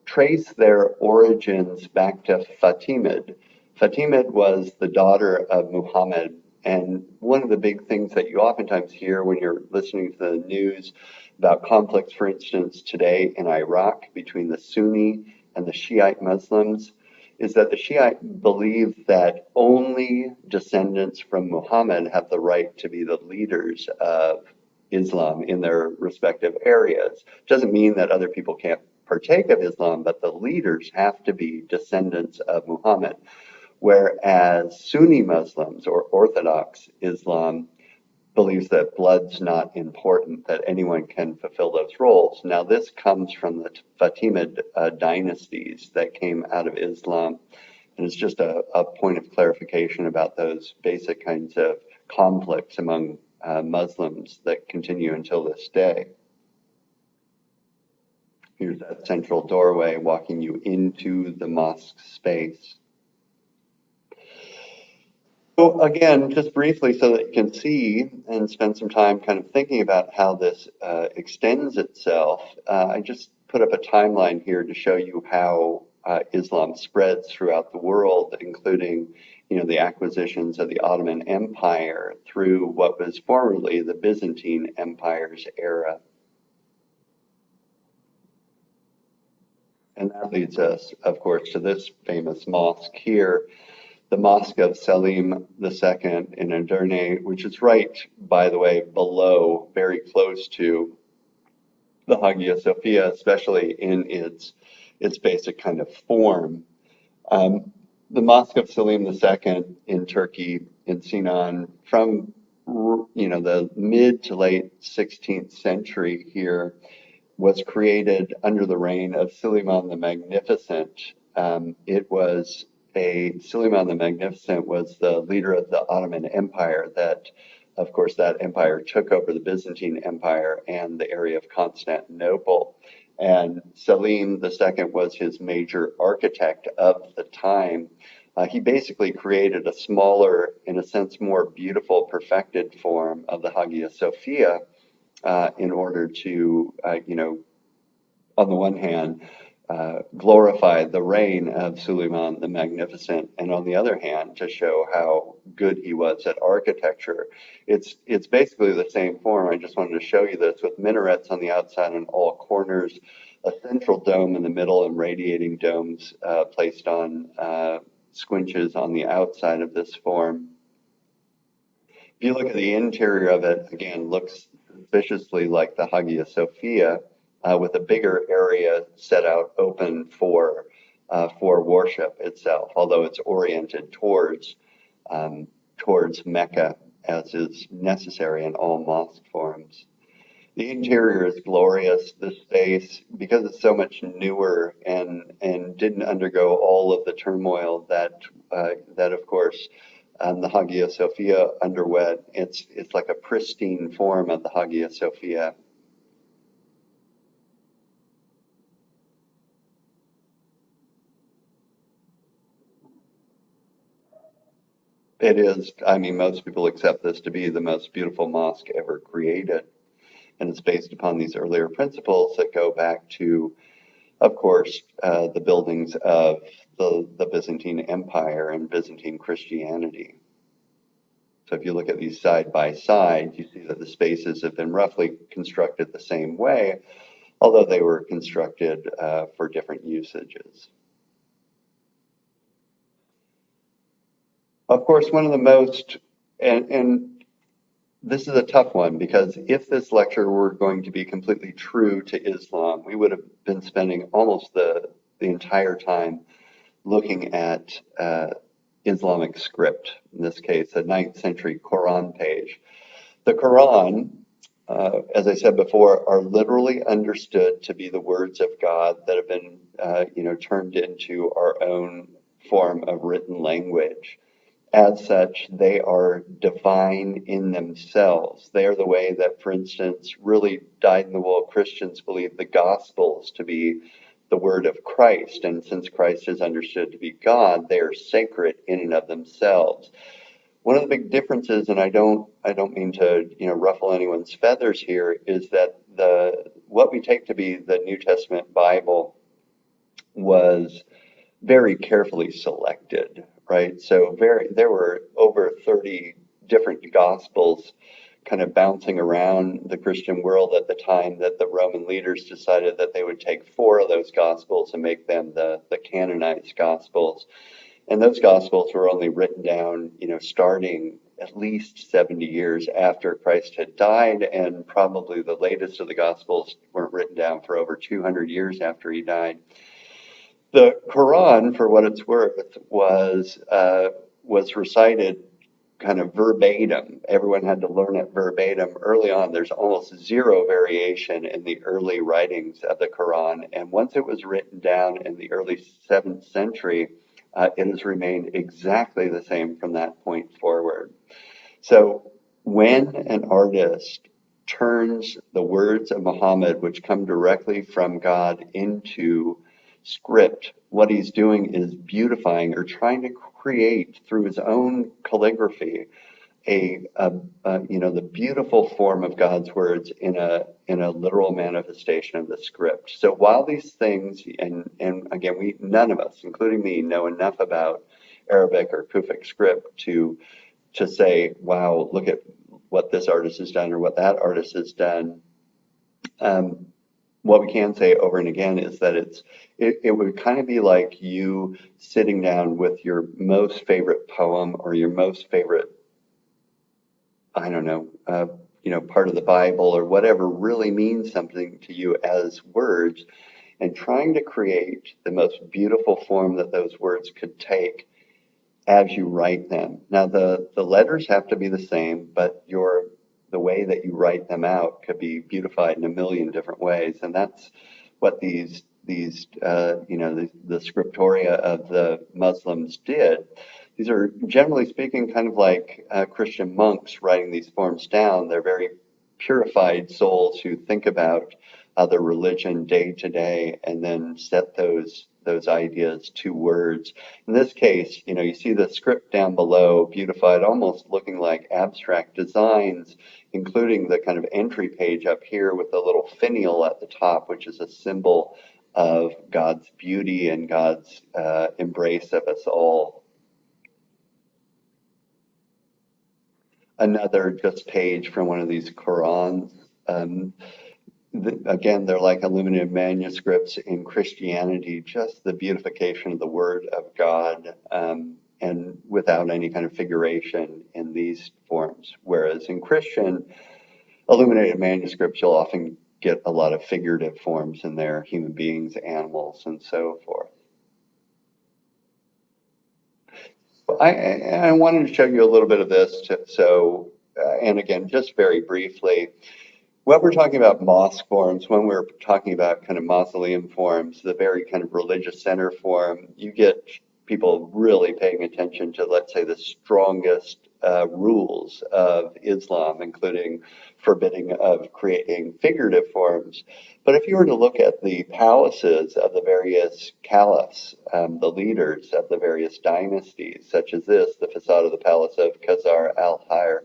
trace their origins back to Fatimid. Fatimid was the daughter of Muhammad, and one of the big things that you oftentimes hear when you're listening to the news about conflicts, for instance, today in Iraq between the Sunni and the Shiite Muslims, is that the Shiite believe that only descendants from Muhammad have the right to be the leaders of Islam in their respective areas. Doesn't mean that other people can't partake of Islam, but the leaders have to be descendants of Muhammad. Whereas Sunni Muslims or Orthodox Islam believes that blood's not important, that anyone can fulfill those roles. Now, this comes from the Fatimid dynasties that came out of Islam, and it's just a point of clarification about those basic kinds of conflicts among Muslims that continue until this day. Here's that central doorway walking you into the mosque space. So again, just briefly so that you can see and spend some time kind of thinking about how this extends itself, I just put up a timeline here to show you how Islam spreads throughout the world, including the acquisitions of the Ottoman Empire through what was formerly the Byzantine Empire's era. And that leads us, of course, to this famous mosque here, the Mosque of Selim II in Edirne, which is right, by the way, below, very close to the Hagia Sophia, especially in its basic kind of form. The Mosque of Selim II in Turkey, in Sinan, from the mid to late 16th century here, was created under the reign of Suleiman the Magnificent. Suleiman the Magnificent was the leader of the Ottoman Empire that, of course, that empire took over the Byzantine Empire and the area of Constantinople. And Selim II was his major architect of the time. He basically created a smaller, in a sense, more beautiful, perfected form of the Hagia Sophia in order to, on the one hand, glorify the reign of Suleiman the Magnificent, and on the other hand, to show how good he was at architecture. It's basically the same form. I just wanted to show you this with minarets on the outside and all corners, a central dome in the middle, and radiating domes placed on squinches on the outside of this form. If you look at the interior of it, again, looks suspiciously like the Hagia Sophia, with a bigger area set out open for worship itself, although it's oriented towards Mecca, as is necessary in all mosque forms. The interior is glorious. The space, because it's so much newer and didn't undergo all of the turmoil that of course the Hagia Sophia underwent. It's like a pristine form of the Hagia Sophia. It is. I mean, most people accept this to be the most beautiful mosque ever created, and it's based upon these earlier principles that go back to, of course, the buildings of the Byzantine Empire and Byzantine Christianity. So if you look at these side by side, you see that the spaces have been roughly constructed the same way, although they were constructed for different usages. Of course, one of the most, and this is a tough one, because if this lecture were going to be completely true to Islam, we would have been spending almost the entire time looking at Islamic script, in this case, a 9th century Quran page. The Quran, as I said before, are literally understood to be the words of God that have been, turned into our own form of written language. As such, they are divine in themselves. They are the way that, for instance, really dyed-in-the-wool Christians believe the Gospels to be the word of Christ. And since Christ is understood to be God, they are sacred in and of themselves. One of the big differences, and I don't mean to ruffle anyone's feathers here, is that what we take to be the New Testament Bible was very carefully selected, right? So there were over 30 different gospels kind of bouncing around the Christian world at the time that the Roman leaders decided that they would take 4 of those gospels and make them the canonized gospels. And those gospels were only written down, starting at least 70 years after Christ had died, and probably the latest of the gospels weren't written down for over 200 years after he died. The Quran, for what it's worth, was recited kind of verbatim. Everyone had to learn it verbatim. Early on, there's almost zero variation in the early writings of the Quran. And once it was written down in the early 7th century, it has remained exactly the same from that point forward. So when an artist turns the words of Muhammad, which come directly from God, into script, what he's doing is beautifying or trying to create through his own calligraphy the beautiful form of God's words in a literal manifestation of the script. So while these things, and again, none of us, including me, know enough about Arabic or Kufic script to say, wow, look at what this artist has done or what that artist has done. What we can say over and again is that it would kind of be like you sitting down with your most favorite poem or your most favorite, I don't know, part of the Bible or whatever really means something to you as words, and trying to create the most beautiful form that those words could take as you write them. Now, the letters have to be the same, but the way that you write them out could be beautified in a million different ways, and that's what the scriptoria of the Muslims did. These are, generally speaking, kind of like Christian monks writing these forms down. They're very purified souls who think about their religion day to day and then set those ideas to words. In this case, you see the script down below, beautified, almost looking like abstract designs, including the kind of entry page up here with the little finial at the top, which is a symbol of God's beauty and God's embrace of us all. Another just page from one of these Qurans. Again, they're like illuminated manuscripts in Christianity, just the beautification of the Word of God. and without any kind of figuration in these forms. Whereas in Christian illuminated manuscripts, you'll often get a lot of figurative forms in there, human beings, animals, and so forth. I wanted to show you a little bit of this, and again, just very briefly, when we're talking about mosque forms, when we're talking about kind of mausoleum forms, the very kind of religious center form, you get people really paying attention to, let's say, the strongest rules of Islam, including forbidding of creating figurative forms. But if you were to look at the palaces of the various caliphs, the leaders of the various dynasties, such as this, the facade of the palace of Khazar al-Hayr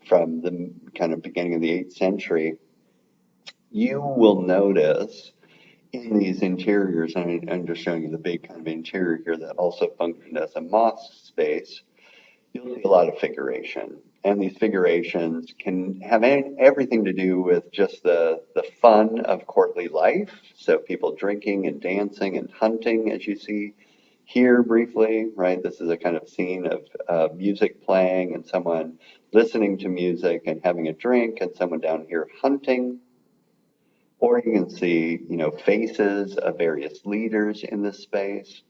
from the kind of beginning of the 8th century, you will notice in these interiors, and I'm just showing you the big kind of interior here that also functioned as a mosque space, you'll see a lot of figuration. And these figurations can have everything to do with just the fun of courtly life. So people drinking and dancing and hunting, as you see here briefly, right? This is a kind of scene of music playing and someone listening to music and having a drink, and someone down here hunting. Or you can see, faces of various leaders in this space.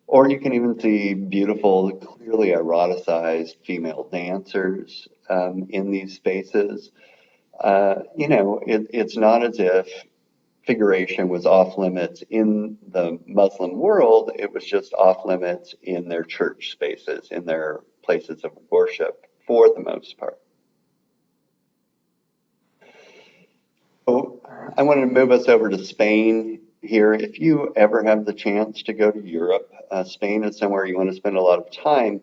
Or you can even see beautiful, clearly eroticized female dancers in these spaces. It's not as if figuration was off limits in the Muslim world. It was just off limits in their church spaces, in their places of worship, for the most part. So I wanted to move us over to Spain here. If you ever have the chance to go to Europe, Spain is somewhere you want to spend a lot of time.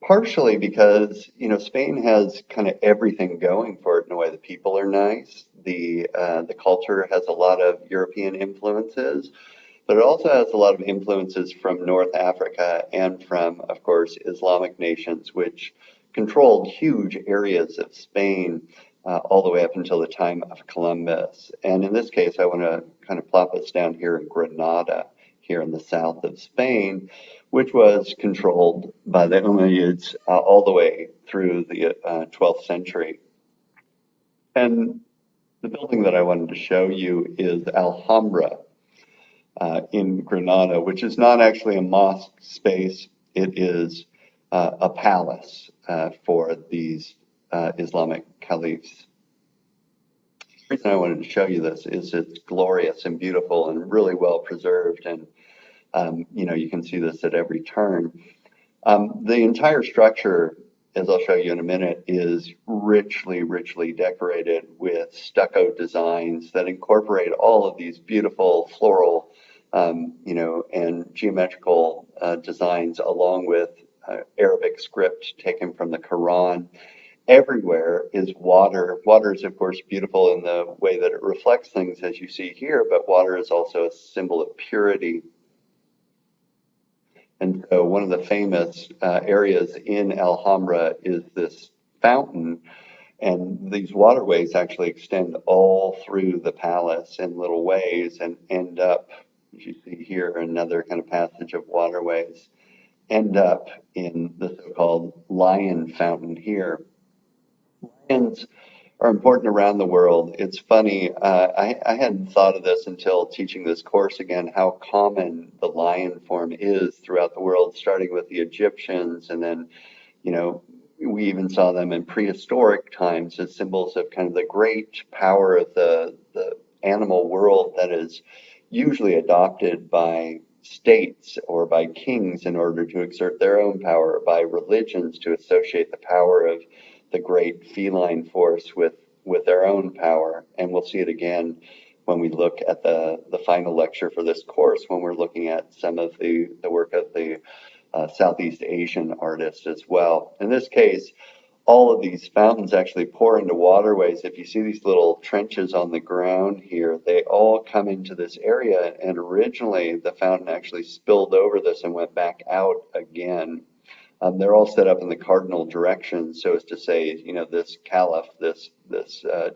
Partially because Spain has kind of everything going for it in a way. The people are nice. The culture has a lot of European influences, but it also has a lot of influences from North Africa and from, of course, Islamic nations, which controlled huge areas of Spain all the way up until the time of Columbus. And in this case, I want to kind of plop us down here in Granada, here in the south of Spain, which was controlled by the Umayyads all the way through the 12th century. And the building that I wanted to show you is Alhambra in Granada, which is not actually a mosque space. It is a palace for these Islamic caliphs. The reason I wanted to show you this is it's glorious and beautiful and really well preserved, and you can see this at every turn. The entire structure, as I'll show you in a minute, is richly, richly decorated with stucco designs that incorporate all of these beautiful floral, and geometrical designs, along with Arabic script taken from the Quran. Everywhere is water. Water is, of course, beautiful in the way that it reflects things, as you see here, but water is also a symbol of purity. And so one of the famous areas in Alhambra is this fountain, and these waterways actually extend all through the palace in little ways and end up, as you see here, another kind of passage of waterways, end up in the so-called Lion Fountain here. Lions are important around the world. It's funny, I hadn't thought of this until teaching this course again, how common the lion form is throughout the world, starting with the Egyptians, and then, we even saw them in prehistoric times as symbols of kind of the great power of the animal world that is usually adopted by states or by kings in order to exert their own power, or by religions to associate the power of the great feline force with their own power. And we'll see it again when we look at the final lecture for this course, when we're looking at some of the work of the Southeast Asian artists as well. In this case, all of these fountains actually pour into waterways. If you see these little trenches on the ground here, they all come into this area, and originally the fountain actually spilled over this and went back out again. They're all set up in the cardinal direction, so as to say, this caliph, this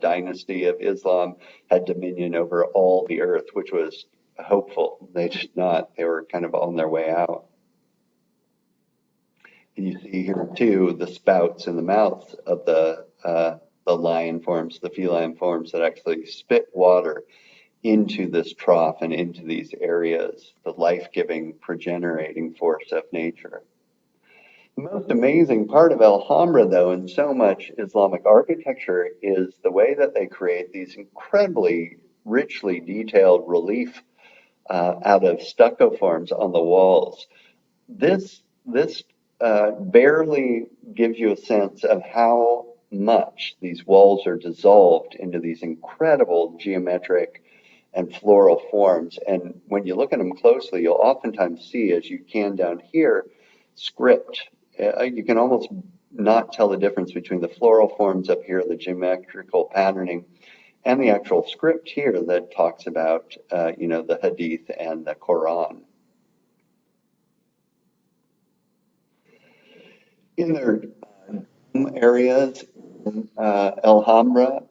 dynasty of Islam had dominion over all the earth, which was hopeful. They did not. They were kind of on their way out. You see here too the spouts in the mouths of the lion forms, the feline forms that actually spit water into this trough and into these areas, the life-giving, progenerating force of nature. The most amazing part of Alhambra, though, in so much Islamic architecture is the way that they create these incredibly richly detailed relief out of stucco forms on the walls. This barely gives you a sense of how much these walls are dissolved into these incredible geometric and floral forms. And when you look at them closely, you'll oftentimes see, as you can down here, script. You can almost not tell the difference between the floral forms up here, the geometrical patterning, and the actual script here that talks about, the Hadith and the Quran. In their areas in Alhambra,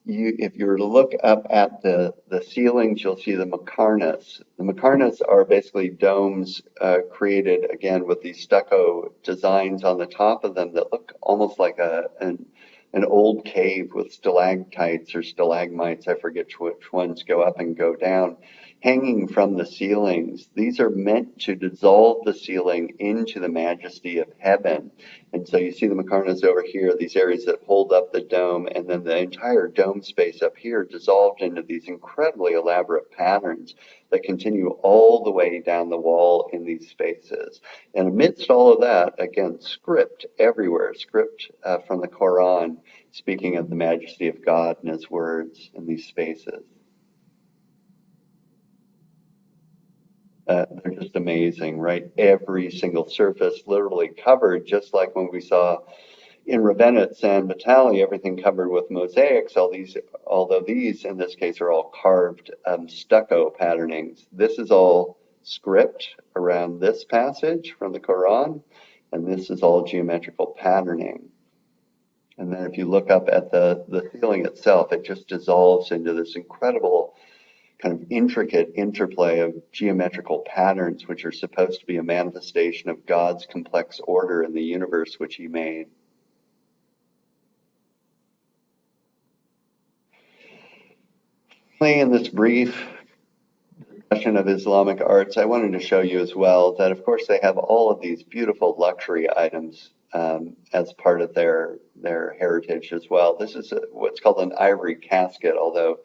if you were to look up at the ceilings, you'll see the makarnas. The makarnas are basically domes created, again, with these stucco designs on the top of them that look almost like an old cave with stalactites or stalagmites, I forget which ones go up and go down, hanging from the ceilings. These are meant to dissolve the ceiling into the majesty of heaven. And so you see the makarnas over here, these areas that hold up the dome, and then the entire dome space up here dissolved into these incredibly elaborate patterns that continue all the way down the wall in these spaces. And amidst all of that, again, script everywhere, script from the Quran, speaking of the majesty of God and his words in these spaces. They're just amazing, right? Every single surface literally covered, just like when we saw in Ravenna at San Vitale, everything covered with mosaics. Although these, in this case, are all carved stucco patternings. This is all script around this passage from the Quran, and this is all geometrical patterning. And then if you look up at the ceiling itself, it just dissolves into this incredible kind of intricate interplay of geometrical patterns, which are supposed to be a manifestation of God's complex order in the universe which he made. In this brief discussion of Islamic arts, I wanted to show you as well that, of course, they have all of these beautiful luxury items as part of their heritage as well. This is what's called an ivory casket, although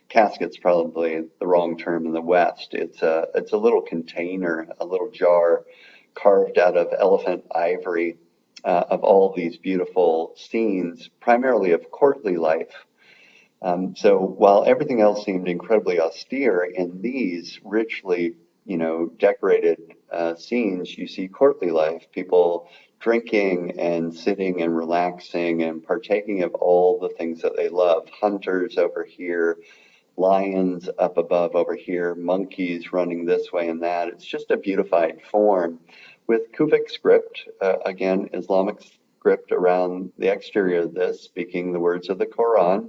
casket's probably the wrong term in the West. It's a little container, a little jar carved out of elephant ivory of all these beautiful scenes, primarily of courtly life. So while everything else seemed incredibly austere, in these richly, decorated scenes, you see courtly life, people drinking and sitting and relaxing and partaking of all the things that they love. Hunters over here, lions up above over here, monkeys running this way and that. It's just a beautified form with Kufic script, again, Islamic script around the exterior of this, speaking the words of the Quran.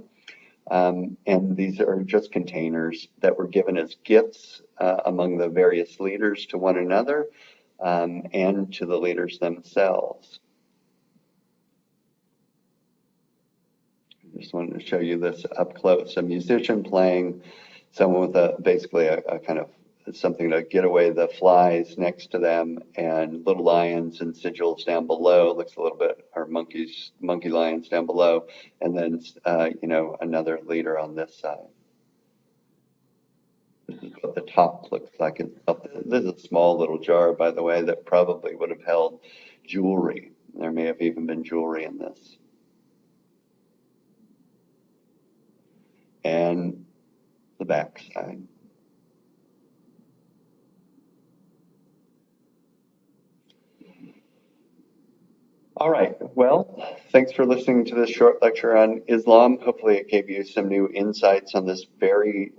And these are just containers that were given as gifts among the various leaders to one another and to the leaders themselves. I just wanted to show you this up close. A musician playing, someone with basically a kind of something to get away the flies next to them, and little lions and sigils down below. Looks a little bit, or monkey lions down below, and then another leader on this side. This is what the top looks like. This is a small little jar, by the way, that probably would have held jewelry. There may have even been jewelry in this. And the back side. All right. Well, thanks for listening to this short lecture on Islam. Hopefully it gave you some new insights on this very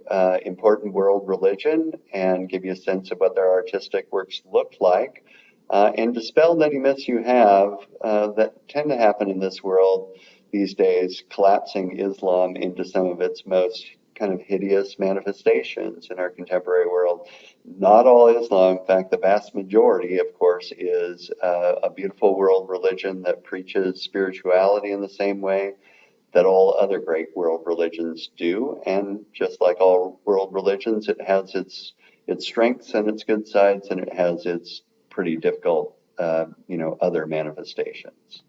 important world religion and give you a sense of what their artistic works looked like and dispelled any myths you have that tend to happen in this world these days, collapsing Islam into some of its most kind of hideous manifestations in our contemporary world. Not all Islam. In fact, the vast majority, of course, is a beautiful world religion that preaches spirituality in the same way that all other great world religions do. And just like all world religions, it has its strengths and its good sides, and it has its pretty difficult, other manifestations.